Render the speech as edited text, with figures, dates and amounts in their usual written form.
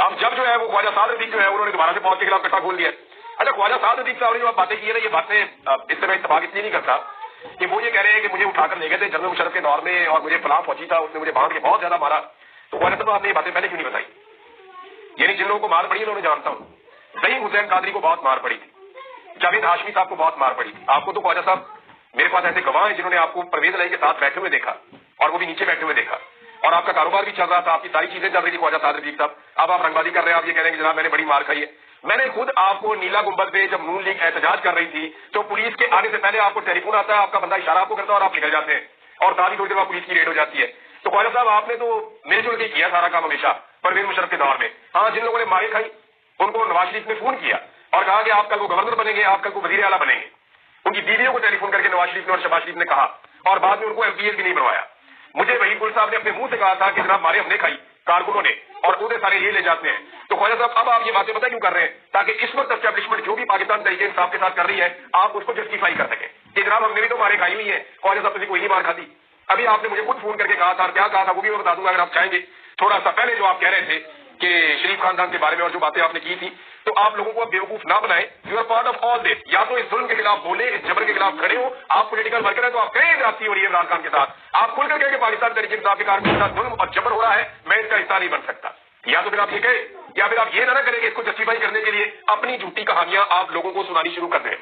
अब जब जो है वो ख्वाजा साद रफीक जो है उन्होंने दोबारा से फौज के खिलाफ कट्टा खोल दिया। अच्छा, ख्वाजा साद रफीक साहब ने जो बातें की है ना, ये बातें इससे मैं इत्तेफाक इसलिए नहीं करता कि वो ये कह रहे हैं कि मुझे उठाकर ले गए थे जनरल मुशर्रफ के दौर में और मुझे फलां फौजी था, उसने मुझे बांध के बहुत ज्यादा मारा। तो ख्वाजा साहब आपने ये बातें पहले क्यों नहीं बताई? यानी जिन लोगों को मार पड़ी उन्होंने जानता हूँ, सईद हुसैन कादरी को बहुत मार पड़ी थी, जावेद हाशमी साहब को बहुत मार पड़ी थी। आपको तो ख्वाजा साहब, मेरे पास ऐसे गवाह हैं जिन्होंने आपको परवेज इलाही के साथ बैठे हुए देखा और वो भी नीचे बैठे हुए देखा, और आपका कारोबार भी चल रहा था, आपकी सारी चीजें चल रही थी ख्वाजा साद रफीक साहब। अब आप रंगबाजी कर रहे हैं, आप ये कह रहे हैं कि जनाब मैंने बड़ी मार खाई है। मैंने खुद आपको नीला गुंबद पे जब नून लीग एहतजाज कर रही थी तो पुलिस के आने से पहले आपको टेलीफोन आता है, आपका बंदा इशारा आपको करता है और आप निकल जाते हैं, और साथ ही थोड़ी देर बाद पुलिस की रेड हो जाती है। तो ख्वाजा साहब आपने तो मिलजुल के किया सारा काम हमेशा परवेज मुशर्रफ के दौर में। हाँ, जिन लोगों ने मारे खाई उनको नवाज शरीफ ने फोन किया और कहा कि आप कल को गवर्नर बनेंगे, आप कल को वजीर आला बनेंगे। उनकी बीवियों को टेलीफोन करके नवाज शरीफ ने और शहबाज शरीफ ने कहा, और बाद में उनको एमपीएस भी नहीं बनवाया। मुझे वहीद गुल साहब ने अपने मुंह से कहा था कि जनाब मारे हमने खाई कारकुनों ने और उन्हें सारे ये ले जाते हैं। तो ख्वाजा साहब अब आप ये बातें पता क्यों कर रहे हैं? ताकि इस वक्त एस्टेब्लिशमेंट जो भी पाकिस्तान तरीके इंसाफ के साथ कर रही है आप उसको जस्टिफाई कर सके कि जनाब हमने भी तो मारे खाई हुई है, ख्वाजा साहब तुझे कोई नहीं मार खाती। अभी आपने मुझे खुद फोन करके कहा था, और क्या कहा था वो भी मैं बता दूंगा अगर आप चाहेंगे। थोड़ा सा पहले जो आप कह रहे थे कि शरीफ खानदान के बारे में और जो बातें आपने की थी, तो आप लोगों को अब बेवकूफ ना बनाए। You are part of all this. या तो इस जुल्म के खिलाफ बोले, इस जबर के खिलाफ खड़े हो, आप पॉलिटिकल वर्कर है तो आप कहीं जाती हो रही है इमरान खान के साथ, आप खुलकर कहें कि पाकिस्तान तरीके इंसाफ के कारकुनों के साथ जुल्म और जबर हो रहा है, मैं इसका हिस्सा नहीं बन सकता। या तो फिर आप ये कहें, या फिर आप ये ना करें कि इसको जस्टिफाई करने के लिए अपनी झूठी कहानियां आप लोगों को सुनानी शुरू कर दें।